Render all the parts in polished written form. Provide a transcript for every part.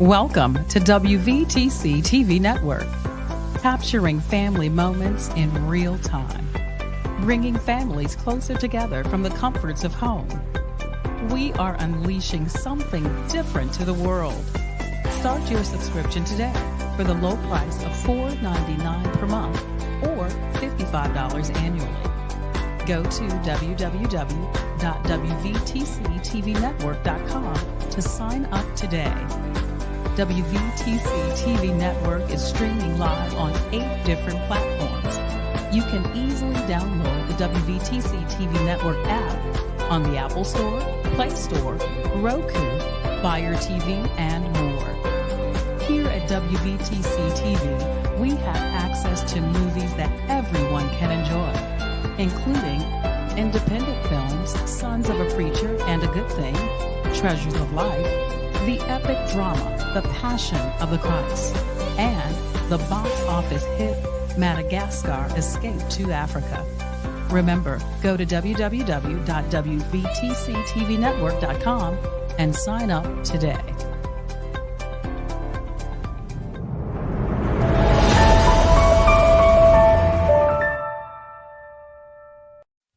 Welcome to WVTC TV Network, capturing family moments in real time, bringing families closer together from the comforts of home. We are unleashing something different to the world. Start your subscription today for the low price of $4.99 per month or $55 annually. Go to www.wvtctvnetwork.com to sign up today. WVTC TV Network is streaming live on 8 different platforms. You can easily download the WVTC TV Network app on the Apple Store, Play Store, Roku, Fire TV, and more. Here at WVTC TV, we have access to movies that everyone can enjoy, including independent films, Sons of a Preacher and a Good Thing, Treasures of Life, the epic drama, The Passion of the Christ, and the box office hit Madagascar Escape to Africa. Remember, go to www.wvtctvnetwork.com and sign up today.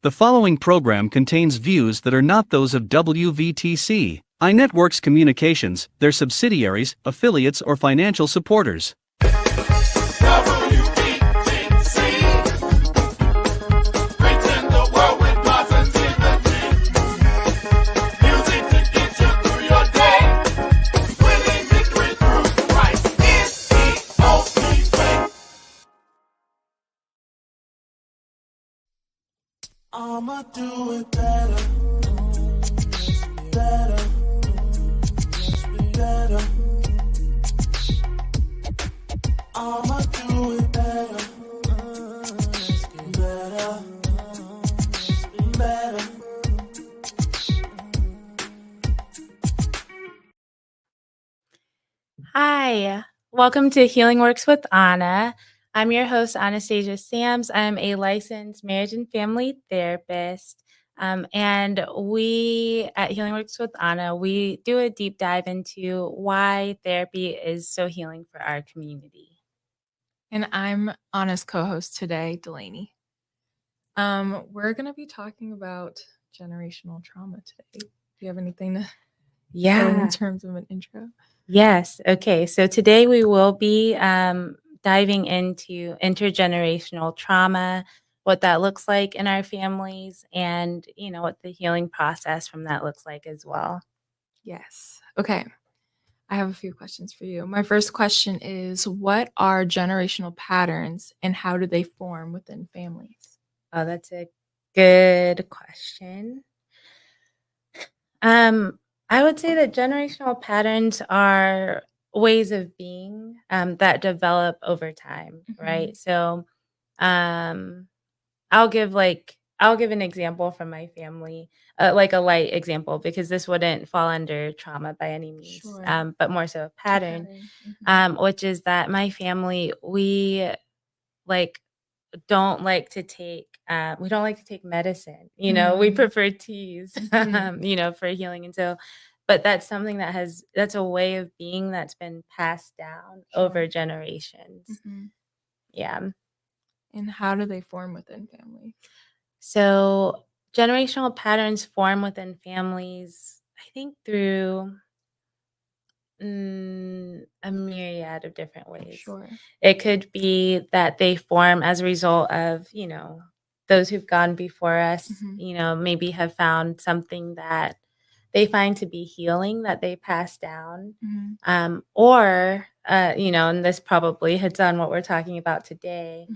The following program contains views that are not those of WVTC, iNetworks Communications, their subsidiaries, affiliates, or financial supporters. WVTC, reaching the world with positivity. Music to get you through your day. Winning victory through Christ is the only way. I'ma do it better. Better. Better. I'ma do it better. Better. Better. Hi, welcome to Healing Works with Anna. I'm your host, Anastasia Sams. I'm a licensed marriage and family therapist. And we at Healing Works with Anna, we do a deep dive into why therapy is so healing for our community. And I'm Anna's co-host today, Delaney. We're going to be talking about generational trauma today. Do you have anything to say in terms of an intro? Yes. Okay. So today we will be diving into intergenerational trauma, what that looks like in our families, and what the healing process from that looks like as well. Yes. Okay. I have a few questions for you. My first question is, what are generational patterns and how do they form within families? Oh, that's a good question. I would say that generational patterns are ways of being that develop over time, right? So I'll give an example from my family, like a light example, because this wouldn't fall under trauma by any means, Sure. but more so a pattern, which is that my family, we don't like to take medicine. We prefer teas, for healing. And so, but that's something that's a way of being that's been passed down over generations. Yeah. And how do they form within families? So generational patterns form within families, I think, through a myriad of different ways. Sure. It could be that they form as a result of, those who've gone before us, maybe have found something that they find to be healing that they pass down. Or, and this probably hits on what we're talking about today,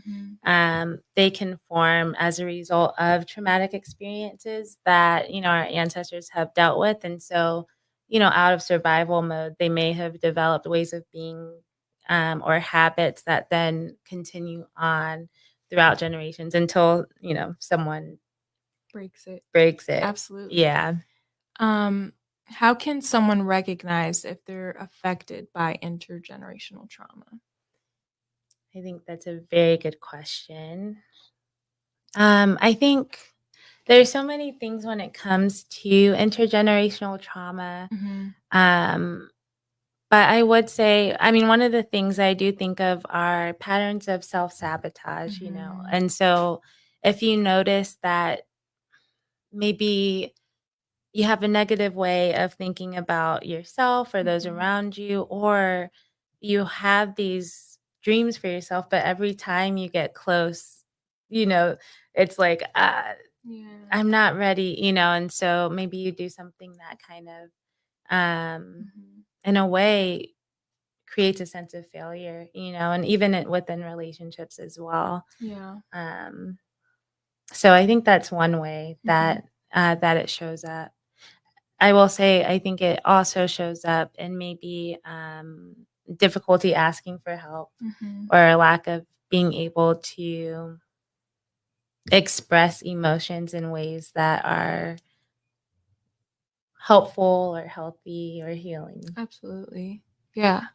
they can form as a result of traumatic experiences that, our ancestors have dealt with. And so, out of survival mode, they may have developed ways of being or habits that then continue on throughout generations until, someone breaks it. Absolutely. Yeah. How can someone recognize if they're affected by intergenerational trauma? I think that's a very good question. I think there's so many things when it comes to intergenerational trauma. But I would say, I mean, one of the things I do think of are patterns of self-sabotage, Mhm. and so if you notice that maybe you have a negative way of thinking about yourself or those Mhm. around you, or you have these dreams for yourself, but every time you get close, you know, it's like, Yeah. I'm not ready, and so maybe you do something that kind of, Mhm. in a way, creates a sense of failure, and even within relationships as well. Yeah. Um, so I think that's one way Mhm. that it shows up. I will say I think it also shows up in maybe, difficulty asking for help Mhm. or a lack of being able to express emotions in ways that are helpful or healthy or healing. Absolutely. Yeah.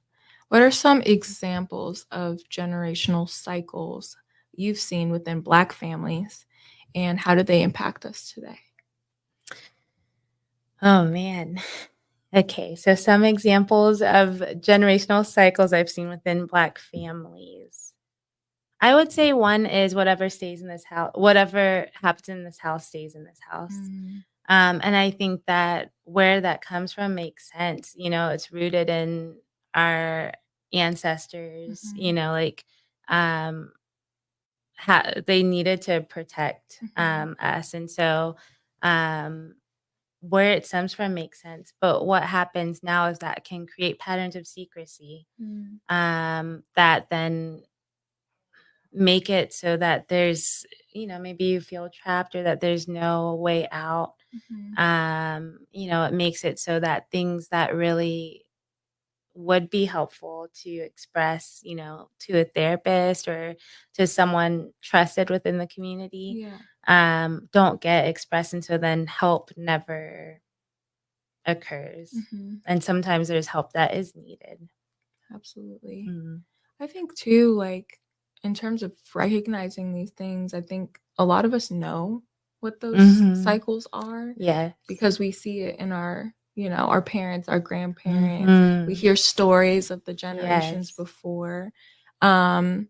What are some examples of generational cycles you've seen within Black families, and how do they impact us today? Oh, man. Okay, so some examples of generational cycles I've seen within Black families. I would say one is whatever stays in this house, whatever happens in this house stays in this house. Mm. And I think that where that comes from makes sense. It's rooted in our ancestors, Mhm. like, um, they needed to protect Mhm. us. And so, um, where it stems from makes sense. But what happens now is that can create patterns of secrecy, Mm. that then make it so that there's, maybe you feel trapped or that there's no way out. Mhm. It makes it so that things that really would be helpful to express, to a therapist or to someone trusted within the community, Yeah. don't get expressed. And so then help never occurs. Mhm. And sometimes there's help that is needed. Absolutely. Mm. I think too, like, in terms of recognizing these things, I think a lot of us know what those Mhm. cycles are Yes. because we see it in our parents, our grandparents. We Mhm. hear stories of the generations Yes. before. Um,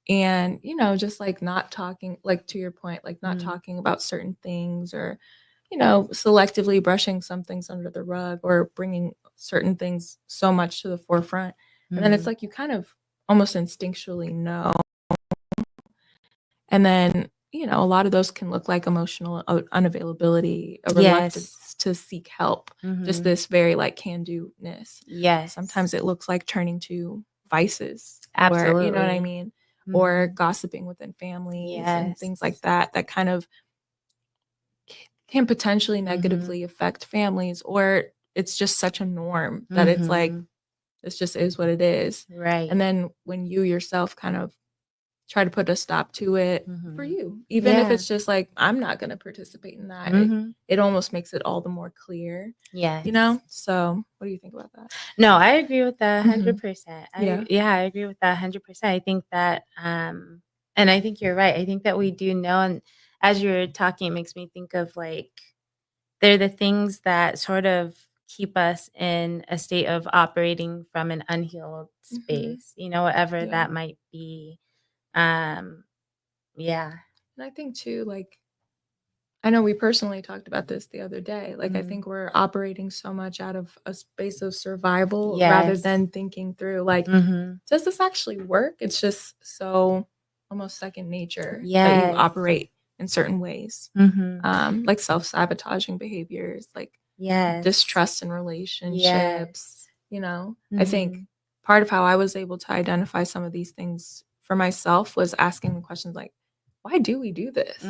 and, just like not talking, like to your point, like not Mm. talking about certain things, or, selectively brushing some things under the rug, or bringing certain things so much to the forefront. And then it's Mm. like you kind of almost instinctually know. And then, a lot of those can look like emotional unavailability, a Yes. reluctance to seek help, just Mhm. this very like can-do-ness. Yes. Sometimes it looks like turning to vices, or you know what I Absolutely. mean? Or Mhm. gossiping within families and Yes. things like that, that kind of can potentially Mhm. negatively affect families, or it's just such a norm that it's like, Mhm. this just is what it is. Right. And then when you yourself kind of try to put a stop to it for Mhm. you, even if Yeah. it's just like, I'm not going to participate in that, Mhm. it almost makes it all the more clear, Yes. So what do you think about that? No, I agree with that Mhm. 100%. Yeah. I agree with that 100%. I think that, and I think you're right. I think that we do know, and as you're talking, it makes me think of like they're the things that sort of keep us in a state of operating from an unhealed Mhm. space, whatever Yeah. that might be. Um, yeah. And I think too, like, I know we personally talked about this the other day. Like, I Mhm. think we're operating so much out of a space of survival rather Yes. than thinking through, like, Mhm. does this actually work? It's just so almost second nature that you Yes. operate in certain ways, Mhm. like self-sabotaging behaviors, like Yes. distrust in relationships. Yes. I think Mhm. part of how I was able to identify some of these things for myself was asking the questions like, why do we do this?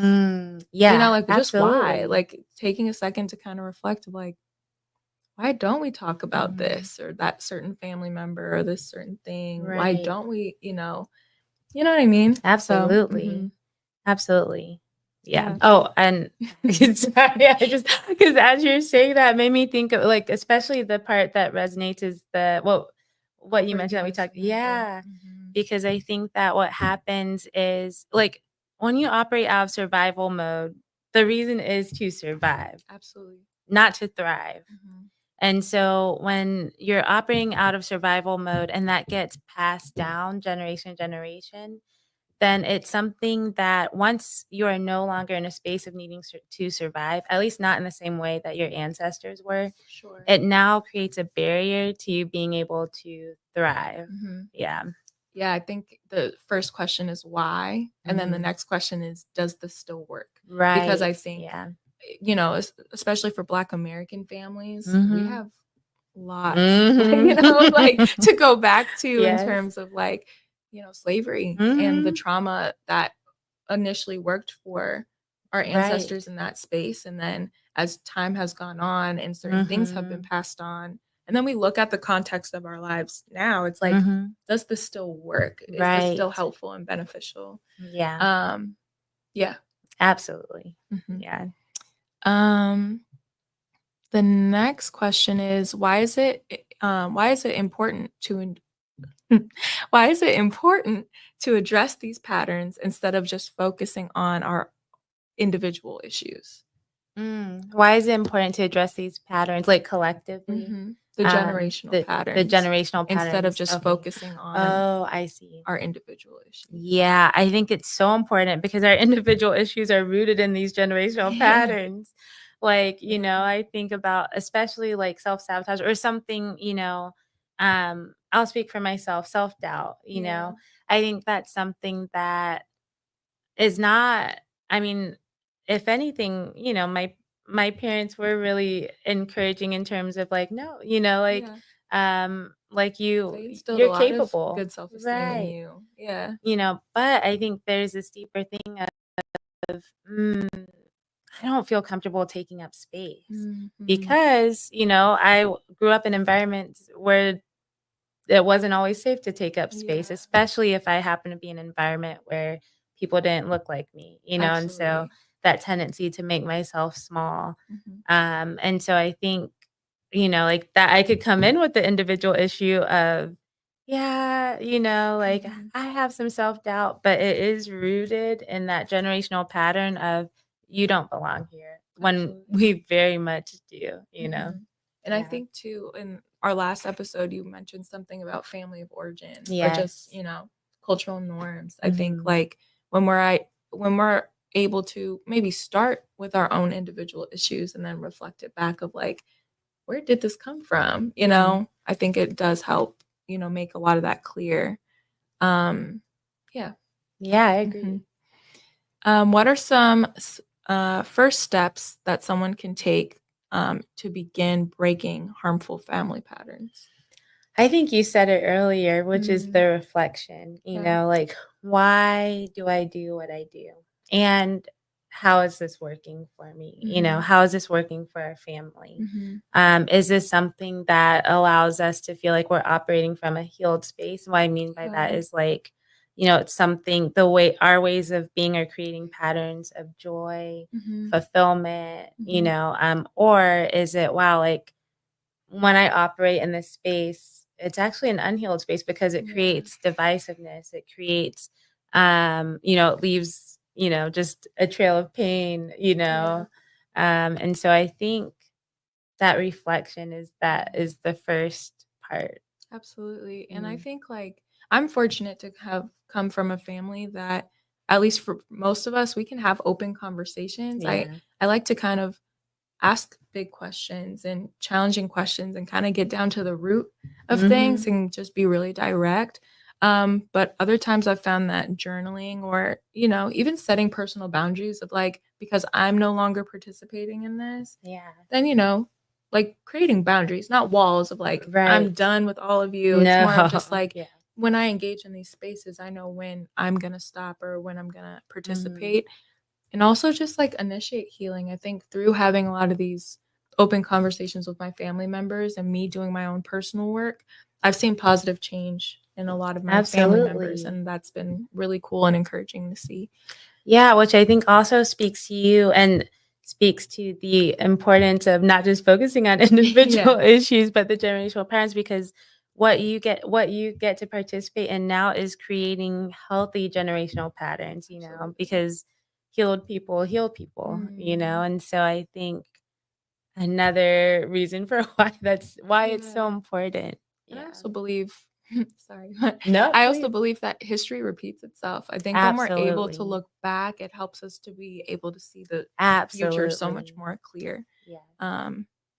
Yeah, Like, just why? absolutely. Like, taking a second to kind of reflect of like, why don't we talk about Mhm. this or that certain family member or this certain thing? Why Right. don't we, you know what I mean? So, Absolutely. Absolutely. Yeah. yeah. Oh, and sorry, I just because as you're saying that made me think of like especially the part that resonates is what you Where mentioned you that we like talked. survival. Yeah. Because I think that what happens is like when you operate out of survival mode, the reason is to survive, Absolutely. not to thrive. Mhm. And so when you're operating out of survival mode and that gets passed down generation to generation, then it's something that once you are no longer in a space of needing to survive, at least not in the same way that your ancestors were, Sure. it now creates a barrier to you being able to thrive. Mhm. Yeah. Yeah, I think the first question is why, and then the Mhm. next question is, does this still work? Right. Because I think, Yeah. especially for Black American families, we Mhm. have lots, Mhm. like to go back to in Yes. terms of like, slavery and the Mhm. trauma that initially worked for our Right. ancestors in that space. And then as time has gone on and certain things have been Mhm. passed on, and then we look at the context of our lives now, it's like, Mhm. does this still work? Is this still Right. helpful and beneficial? Yeah. Yeah. Absolutely. Mhm. Yeah. The next question is, why is it important to why is it important to address these patterns instead of just focusing on our individual issues? Why is it important to address these patterns, like, collectively? The generational The patterns generational instead of patterns. just Okay. focusing on Oh, I see. our individual issues. Yeah, I think it's so important because our individual issues are rooted in these generational Yeah. patterns. Like, Yeah. I think about especially like self-sabotage or something, I'll speak for myself, self-doubt, Yeah. I think that's something that is not, I mean, if anything, my parents were really encouraging in terms of like, no, Yeah. like They instilled a you're lot of capable. good self-esteem in Right. you. Yeah. But I think there's this deeper thing of, I don't feel comfortable taking up space Mhm. because, grew up in environments where it wasn't always safe to take up space, Yeah. especially if I happen to be in an environment where people didn't look like me, and so Absolutely. that tendency to make myself small. Mhm. And so I think, like that I could come in with the individual issue of, yeah, like Mhm. I have some self-doubt, but it is rooted in that generational pattern of you don't belong here when Absolutely. we very much do, Mhm. And I Yeah. think too, in our last episode, you mentioned something about family of origin or just, Yes. cultural norms. I think Mhm. like when we're able to maybe start with our own individual issues and then reflect it back of like, where did this come from? Mhm. I think it does help, make a lot of that clear. Yeah. Yeah, I Mhm. agree. What are some first steps that someone can take to begin breaking harmful family patterns? I think you said it earlier, which is the reflection, Yeah. like, why do I do what I do? And how is this working for me? Mhm. How is this working for our family? Mhm. Is this something that allows us to feel like we're operating from a healed space? What I mean by that Yeah. is like, it's something, our ways of being are creating patterns of joy, Mhm. fulfillment, Mhm. or is it, wow, like, when I operate in this space, it's actually an unhealed space because it Yeah. creates divisiveness. It creates, it leaves, just a trail of pain, Yeah. And so I think that reflection is the first part. Absolutely. And I Mm. think like I'm fortunate to have come from a family that at least for most of us we can have open conversations. Yeah. I like to kind of ask big questions and challenging questions and kind of get down to the root of things Mhm. and just be really direct. But other times I've found that journaling or, even setting personal boundaries of like, because I'm no longer participating in this, Yeah. then, like creating boundaries, not walls of like, I'm Right. done with all of you. It's No. more of just like, Yeah. when I engage in these spaces, I know when I'm going to stop or when I'm going to Mhm. participate and also just like initiate healing. I think through having a lot of these open conversations with my family members and me doing my own personal work, I've seen positive change in a lot of my family members. Absolutely. And that's been really cool and encouraging to see. Yeah, which I think also speaks to you and speaks to the importance of not just focusing on individual Yeah. issues, but the generational patterns, because what you get to participate in now is creating healthy generational patterns, Absolutely. because healed people heal people, Mhm. and so I think another reason for why it's so Yeah. important. And I Yeah. also believe, sorry, but No, I also please. believe that history repeats itself. I think when we're able to Absolutely. look back, it helps us to be able to see the future so much Absolutely. more clear. Yeah.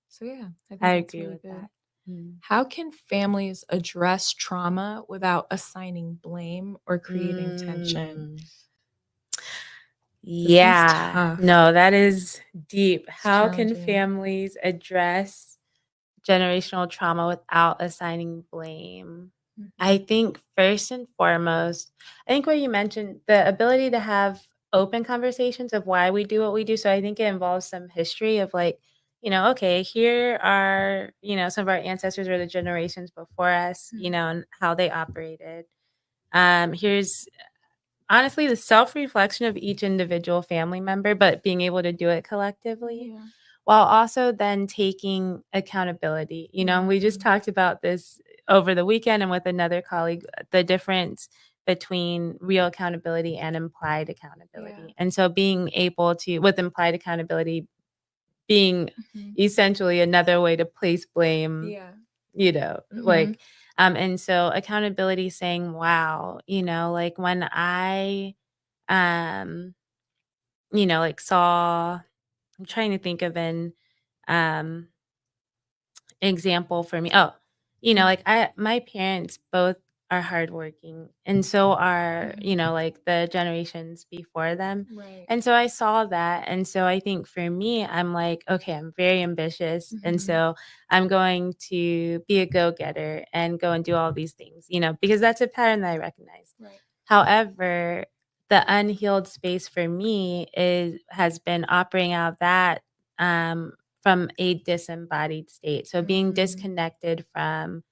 So yeah, I think I that's agree really with good. that. Mm. How can families address trauma without assigning blame or creating tension? Mm. This one's Yeah. tough. No, that is deep. It's How can challenging. families address generational trauma without assigning blame? I Mhm. think first and foremost, I think what you mentioned, the ability to have open conversations of why we do what we do. So I think it involves some history of like, okay, here are, some of our ancestors or the generations before us, and how they operated. Here's honestly the self-reflection of each individual family member, but being able to do it collectively Yeah. while also then taking accountability. And we just Mhm. talked about this over the weekend and with another colleague, the difference between real accountability and implied Yeah. accountability. And so being able to, with implied accountability being Mhm. essentially another way to place blame, Yeah. Mhm. like, and so accountability saying, wow, like when I, um, like saw, I'm trying to think of an, um, example for me. Oh, Mm. like my parents both are hardworking and so are, Mhm. like the generations before them. Right. And so I saw that. And so I think for me, I'm like, okay, I'm very ambitious. And Mhm. so I'm going to be a go-getter and go and do all these things, because that's a pattern that I recognize. Right. However, the unhealed space for me has been operating out of that from a disembodied state. So being disconnected from,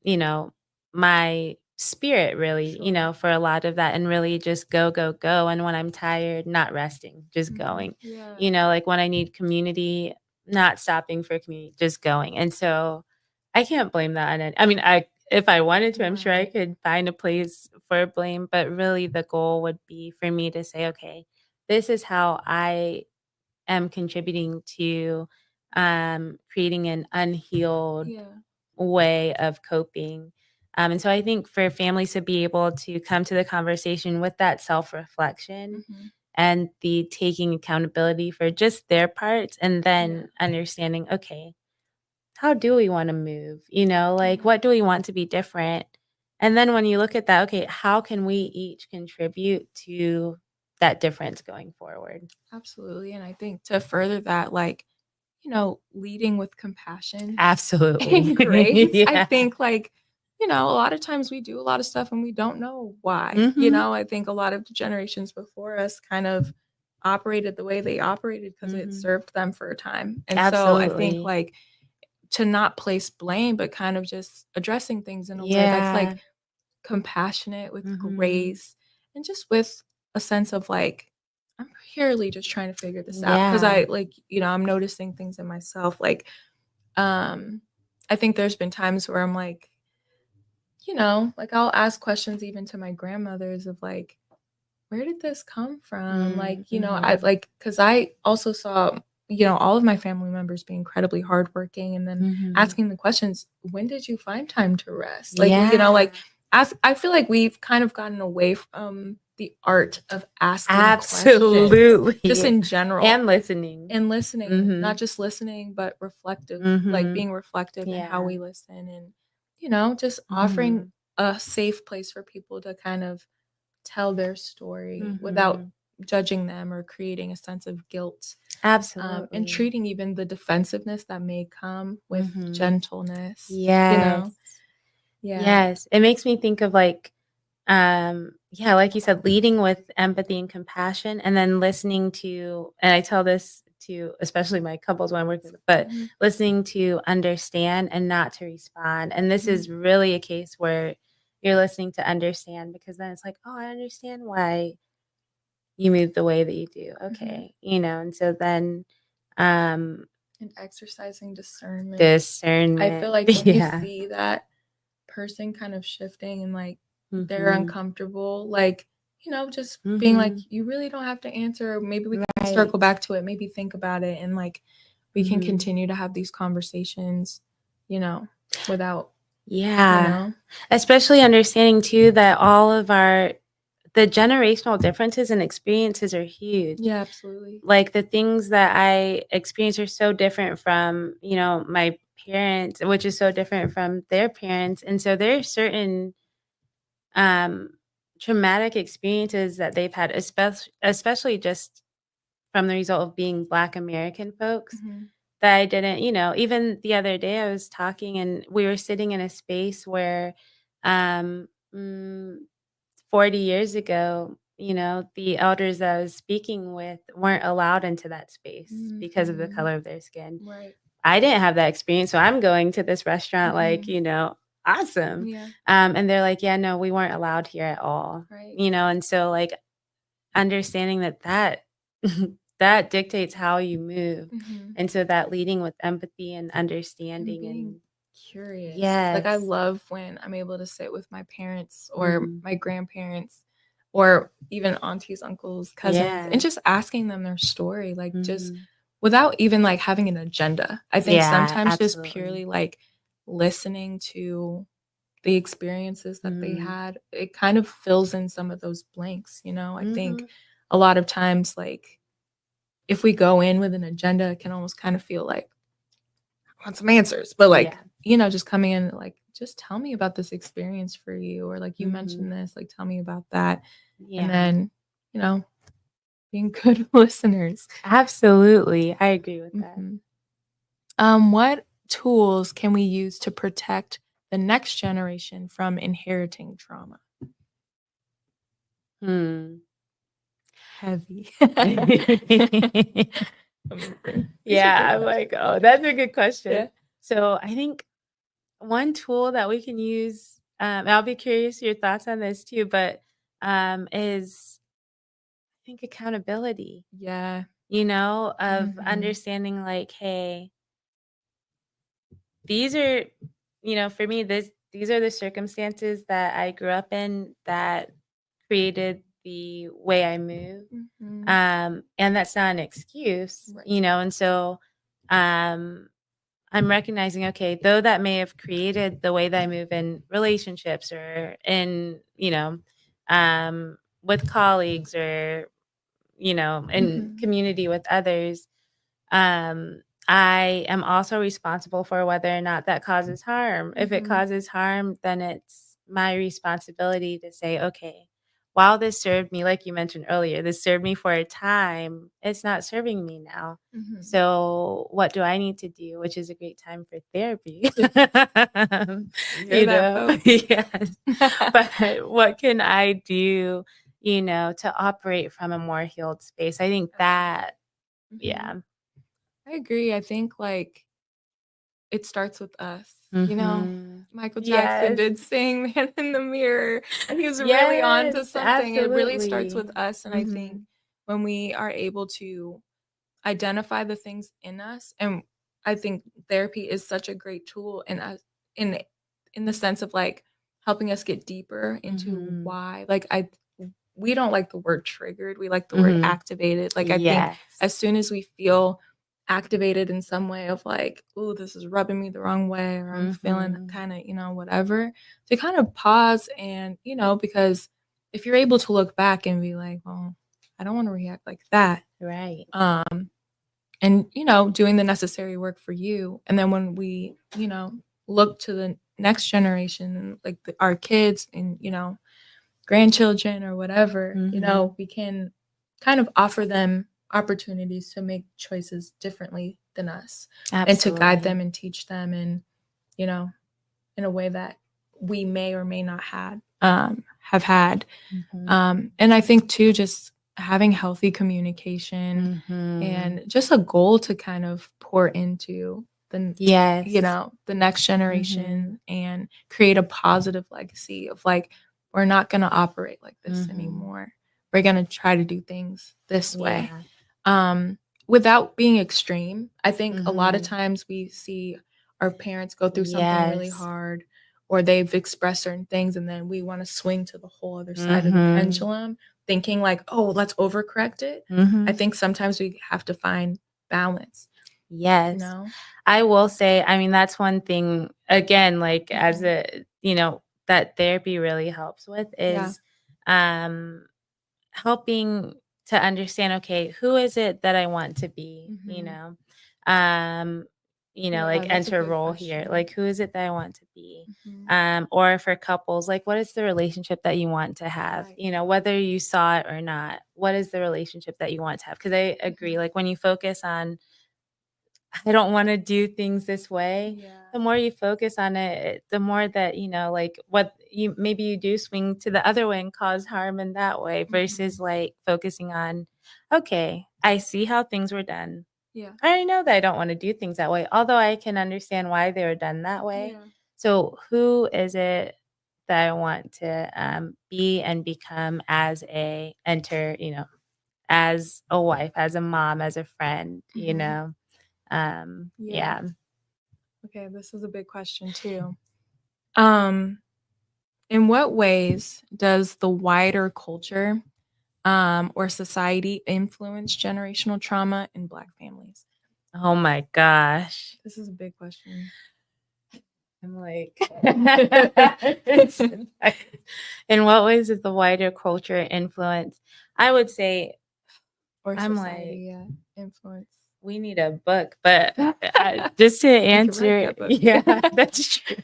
you know, my spirit really, Sure. for a lot of that and really just go, go, go. And when I'm tired, not resting, just going. Yeah. Like when I need community, not stopping for community, just going. And so I can't blame that on it. I mean, if I wanted to, I'm sure I Right. could find a place for blame, but really the goal would be for me to say, okay, this is how I am contributing to creating an unhealed Yeah. way of coping. And so I think for families to be able to come to the conversation with that self reflection Mhm. and the taking accountability for just their parts and Yeah. then understanding, okay, how do we want to move? Like Yeah. what do we want to be different? And then when you look at that, okay, how can we each contribute to that difference going forward? Absolutely. And I think to further that, like, leading with compassion Absolutely. and grace. I Yeah. think, like, a lot of times we do a lot of stuff and we don't know why. Mhm. I think a lot of the generations before us kind of operated the way they operated because it Mhm. served them for a time. And so I think, Absolutely. like, to not place blame, but kind of just addressing things in a way that's Yeah. like compassionate, with Mhm. grace, and just with a sense of like, I'm purely just trying to figure this out. Cause Yeah. I like, I'm noticing things in myself. Like, um, I think there's been times where I'm like, like I'll ask questions even to my grandmothers of like, where did this come from? Like, I Mhm. like, cause I also saw, all of my family members be incredibly hardworking, and then Mhm. asking the questions, when did you find time to rest? Like, Yeah. like I feel like we've kind of gotten away from the art of asking questions just Absolutely. in general And listening. and listening, not Mhm. just listening, but reflective, like Mhm. being reflective in how Yeah. we listen, and, just offering Mhm. a safe place for people to kind of tell their story without Mhm. judging them or creating a sense of guilt, and Absolutely. treating even the defensiveness that may come with Mhm. gentleness, Yes. Yeah. Yes. It makes me think of like yeah, like you said, leading with empathy and compassion and then listening to, and I tell this to especially my couples when I'm working with, but Mhm, listening to understand and not to respond. And this mhm, is really a case where you're listening to understand because then it's like, oh, I understand why you move the way that you do. mhm. Okay. And so then um And exercising discernment. I feel discernment. like when you Yeah. see that person kind of shifting and like they're Mhm. uncomfortable, like, just being like, Mhm. you really don't have to answer. Maybe we can Right. circle back to it, maybe think about it, and like we can Mhm. continue to have these conversations, without, Yeah. Especially understanding too that all of the generational differences and experiences are huge. Yeah, absolutely. Like the things that I experience are so different from, my parents, which is so different from their parents. And so there are certain um traumatic experiences that they've had, especially just from the result of being Black American folks Mhm. that I didn't, even the other day I was talking and we were sitting in a space where um mm, 40 years ago, the elders that I was speaking with weren't allowed into that space because of the Mhm. color of their skin. Right. I didn't have that experience, so I'm going to this restaurant like, Mhm. awesome. Yeah. And they're like, yeah, no, we weren't allowed here at all. Right. And so like understanding that that dictates how you move. Mhm. And so that leading with empathy and And understanding being curious. Like, I yes. love when I'm able to sit with my parents or Mhm. my grandparents or even aunties, uncles, cousins, Yeah. and just asking them their story, like, just Mhm. without even like having an agenda. I think Yeah, sometimes just absolutely. purely like listening to the experiences that they Mhm. had, it kind of fills in some of those blanks. I think Mhm. a lot of times, like, if we go in with an agenda, it can almost kind of feel like I want some answers, but like, Yeah. just coming in, like, just tell me about this experience for you, or like you mentioned Mhm. this, like tell me about that. And Yeah. then, you know, being good listeners. Absolutely. I agree with that. Mhm. What tools can we use to protect the next generation from inheriting trauma? Hmm. Heavy. Amazing. Yeah, I'm like, oh, that's a good Yeah. question. So I think one tool that we can use, and I'll be curious your thoughts on this too, but is I think accountability, Yeah. of Mhm. understanding like, hey, these are, for me, these are the circumstances that I grew up in that created the way I move. Mhm. And that's not an excuse, Right. and so um I'm recognizing, okay, though that may have created the way that I move in relationships or in, with colleagues or, in Mhm. community with others, um, I am also responsible for whether or not that causes harm. If it Mhm. causes harm, then it's my responsibility to say, okay, while this served me, like you mentioned earlier, this served me for a time, it's not serving me now. Mhm. So what do I need to do? Which is a great time for therapy. You hear that, folks? Yes. But what can I do, to operate from a more healed space? I think that, Mhm. yeah. I agree. I think, like, it starts with us. Mhm. Michael Jackson Yes. did sing "Man in the Mirror," and he was really onto Yes, something. It really starts with absolutely. us, and I think Mhm. when we are able to identify the things in us, and I think therapy is such a great tool in us, in the sense of, like, helping us get deeper into Mhm. why. Like, we don't like the word triggered, we like the word Mhm. activated. Like, I think Yes. as soon as we feel activated in some way of like, "Ooh, this is rubbing me the wrong way," or I'm feeling Mhm. kinda, whatever, to kind of pause and, because if you're able to look back and be like, "Well, I don't wanna react like that," Right. and, doing the necessary work for you, and then when we, look to the next generation, like, our kids and, grandchildren or whatever, Mhm. we can kind of offer them opportunities to make choices differently than us, and to guide Absolutely. them and teach them in, you know, in a way that we may or may not have had. Mhm. And I think too, just having healthy communication Mhm. and just a goal to kind of pour into Yes. the next Mhm. generation and create a positive legacy of, like, we're not going to operate like this Mhm. anymore. We're going to try to do things this way. Yeah. um Without being extreme. I think a lot of Mhm. times we see our parents go through something really Yes. hard, or they've expressed certain things, and then we want to swing to the whole other side of the Mhm. pendulum, thinking like, oh, let's overcorrect it. I Mhm. think sometimes we have to find balance. Yes. know? I will say, I mean, that's one thing, again, like as Mhm. that therapy really helps with Yeah. is helping to understand, okay, who is it that I want to be, Mhm. Um, Yeah, like that's a enter good role here. question. Like who is it that I want to be? Mhm. Or for couples, like what is the relationship that you want to have? Right. Whether you saw it or not, what is the relationship that you want to have? Because I agree, Mhm. like when you focus on I don't wanna do things this way. Yeah. The more you focus on it, the more that, like, what you maybe you do swing to the other way and cause harm in that way versus, Mhm. like, focusing on, "Okay, I see how things were done. Yeah. I already know that I don't wanna do things that way, although I can understand why they were done that way. Yeah. So, who is it that I want to, be and become as as a wife, as a mom, as a friend," Mhm. Yeah. Yeah. Okay, this is a big question too. Um, in what ways does the wider culture or society influence generational trauma in Black families? Oh my gosh. This is a big question. I'm like, it's in what ways is the wider culture influence? I would say Or I'm society, like, yeah, influence. we need a book, but just to We could write answer, that book. yeah, that's true.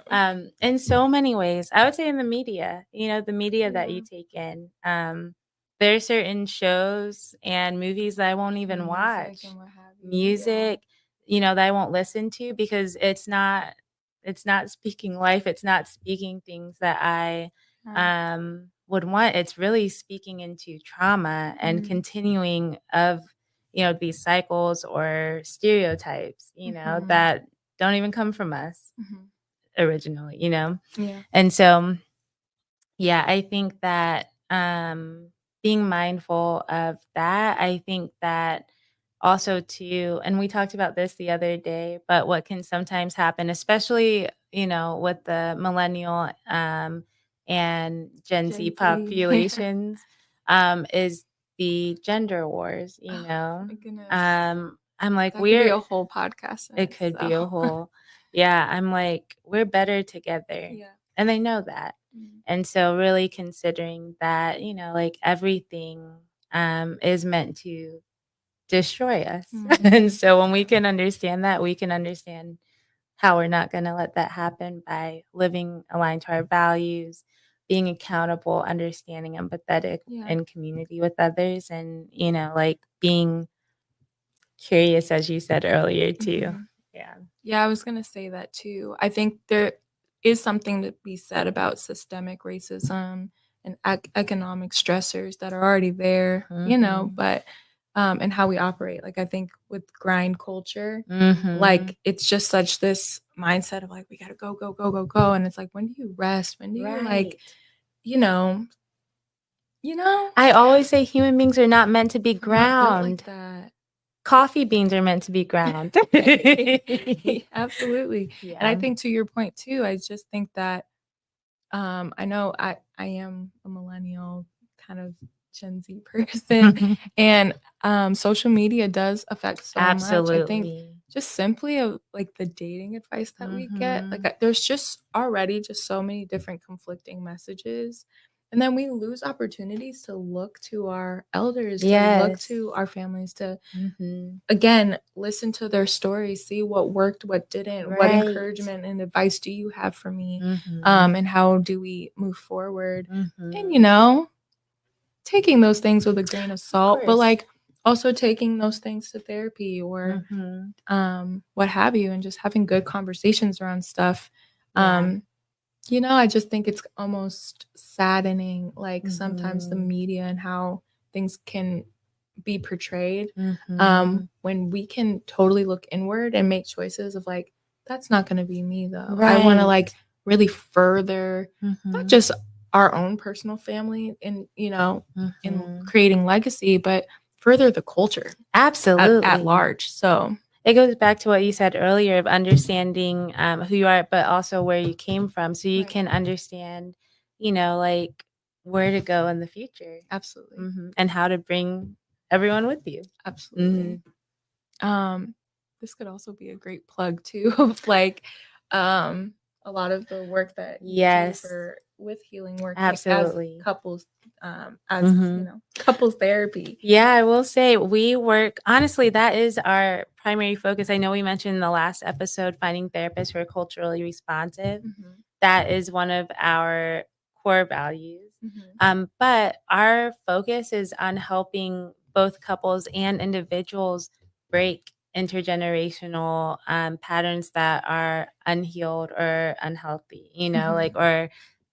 Um, In so many ways, I would say in the media, the media that you Yeah. take in. There are certain shows and movies that I won't even Music watch, and what have you. Yeah. music, that I won't listen to because it's not speaking life. It's not speaking things that I Yeah. would want. It's really speaking into trauma and Mhm. continuing of these cycles or stereotypes, Mhm. that don't even come from us Mhm. originally. Yeah. And so, yeah, I think that being mindful of that, I think that also too, and we talked about this the other day, but what can sometimes happen, especially, with the millennial and Gen Z Gen Z. populations, is the gender wars, Oh my goodness. I'm like, That could be a whole podcast in it could be a itself. whole, yeah, I'm like, we're better together. Yeah. And they know that. Mhm. And so really considering that, like everything is meant to destroy us. And Mhm. so when we can understand that, we can understand how we're not going to let that happen by living aligned to our values, being accountable, understanding, empathetic, Yeah. in community with others, and, like being curious, as you said earlier, too. Mhm. Yeah. Yeah, I was gonna say that too. I think there is something to be said about systemic racism and economic stressors that are already there, Mhm. but and how we operate. Like I think with grind culture, Mhm. like it's just such this mindset of like we gotta go, go, go, go, go. And it's like when do you rest? When do you Right. you know, you know, I always say human beings are not meant to be we're not built like ground. that. Coffee beans are meant to be ground. Absolutely. And I Yeah. think to your point too, I just think that I know I am a millennial kind of Gen Z person and social media does affect so much. I think Absolutely. just simply of like the dating advice that we get, like Mhm. there's just already just so many different conflicting messages. And then we lose opportunities to look to our elders, to look Yes. to our families, to Mhm. again, listen to their stories, see what worked, what didn't, what Right. encouragement and advice do you have for me, Mhm. and how do we move forward? And, Mhm. taking those things with a grain of Of salt, but course. like also taking those things to therapy or Mhm. what have you, and just having good conversations around stuff. Yeah. Um, I just think it's almost saddening, like sometimes the Mhm. media and how things can be portrayed Mhm. when we can totally look inward and make choices of like, that's not going to be me though. I want to Right. like really further not Mhm. just our own personal family in, in Mhm. creating legacy, but further the culture at Absolutely. large. So, It goes back to what you said earlier of understanding who you are, but also where you came from, so you right. can understand, like where to go in the future, Absolutely. and how to bring everyone with you. Absolutely. Mhm. This could also be a great plug too of like a lot of the work that you do Yes. with healing work, Absolutely. like as couples, as Mhm. couples therapy. Yeah, I will say we work honestly, that is our primary focus. I know we mentioned in the last episode finding therapists who are culturally responsive. Mhm. That is one of our core values. Mhm. But our focus is on helping both couples and individuals break intergenerational patterns that are unhealed or unhealthy, like, Mhm. or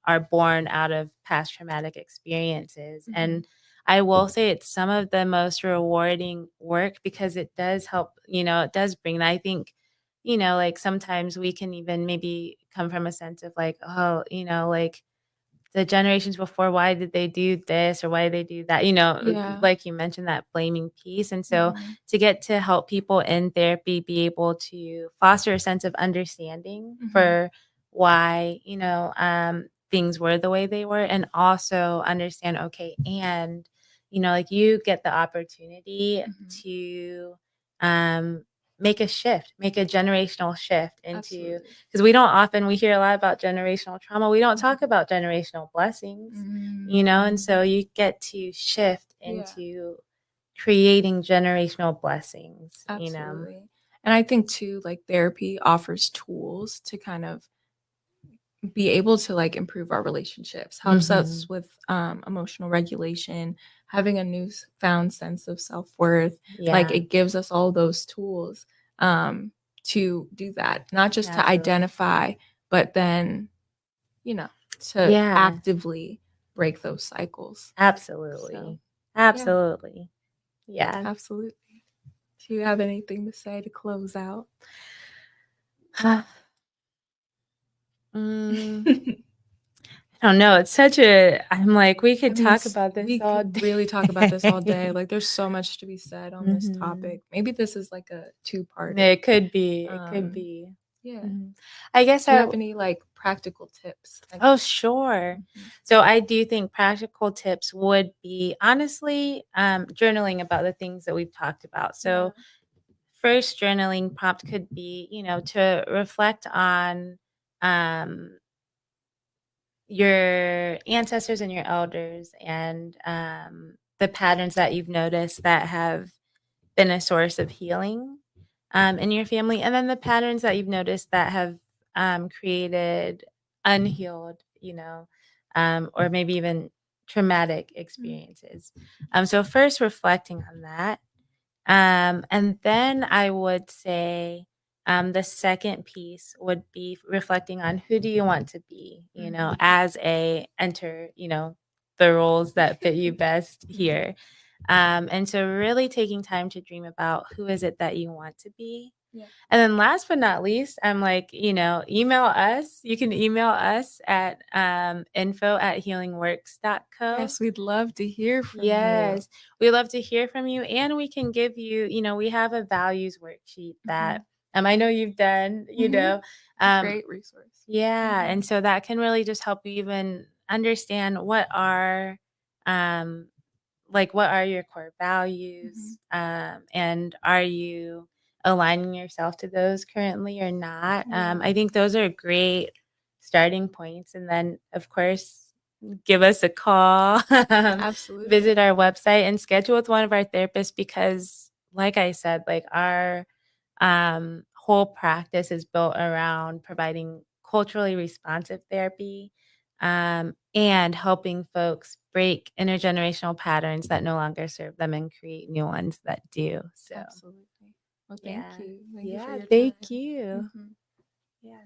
are born out of past traumatic experiences. Mhm. And I will say it's some of the most rewarding work because it does help, it does bring that. I think, like sometimes we can even maybe come from a sense of like, oh, like the generations before, why did they do this or why did they do that? Yeah. Like you mentioned, that blaming piece. And so Mhm. to get to help people in therapy be able to foster a sense of understanding Mhm. for why, things were the way they were, and also understand, okay, and, like you get the opportunity Mhm. to make a shift, make a generational shift into, Absolutely. because we hear a lot about generational trauma. We don't talk about generational blessings, and so you get to shift Yeah. into creating generational blessings, Absolutely. And I think too, like therapy offers tools to kind of be able to like improve our relationships, helps us with emotional regulation, having a newfound sense of self-worth. Like Yeah, it gives us all those tools to do that, not just to absolutely. identify, but then, you know, to Yeah, actively break those cycles. absolutely. So, Absolutely. Yeah. absolutely. Do you have anything to say to close out? Mm, I don't know. It's such I'm like, we could talk about this we all could day. really talk about this all day. Like, there's so much to be said on this Mhm. topic. Maybe this is like a two-parter. It could be. It could Um, be. Yeah. Mhm. I guess Do you have any like practical tips? Oh, sure. Mhm. So I do think practical tips would be honestly journaling about the things that we've talked about. So first journaling prompt could be, to reflect on um, your ancestors and your elders and the patterns that you've noticed that have been a source of healing in your family, and then the patterns that you've noticed that have created unhealed, or maybe even traumatic experiences. So first reflecting on that, and then I would say the second piece would be reflecting on who do you want to be, as a enter, the roles that fit you best here. And so really taking time to dream about who is it that you want to be. Yeah. And then last but not least, I'm like, email us. You can email us at info@healingworks.co. Yes, we'd love to hear from you. Yes, we love to hear from you, and we can give you, we have a values worksheet that I know you've done, Great resource. yeah, and so that can really just help you even understand what are what are your core values, and are you aligning yourself to those currently or not? I think those are great starting points, and then of course give us a call, Absolutely. visit our website and schedule with one of our therapists, because like I said, like our whole practice is built around providing culturally responsive therapy, and helping folks break intergenerational patterns that no longer serve them and create new ones that do. So, Absolutely. Well, thank yeah. you. Thank you for Yeah, your thank time. you. Mhm. Yeah.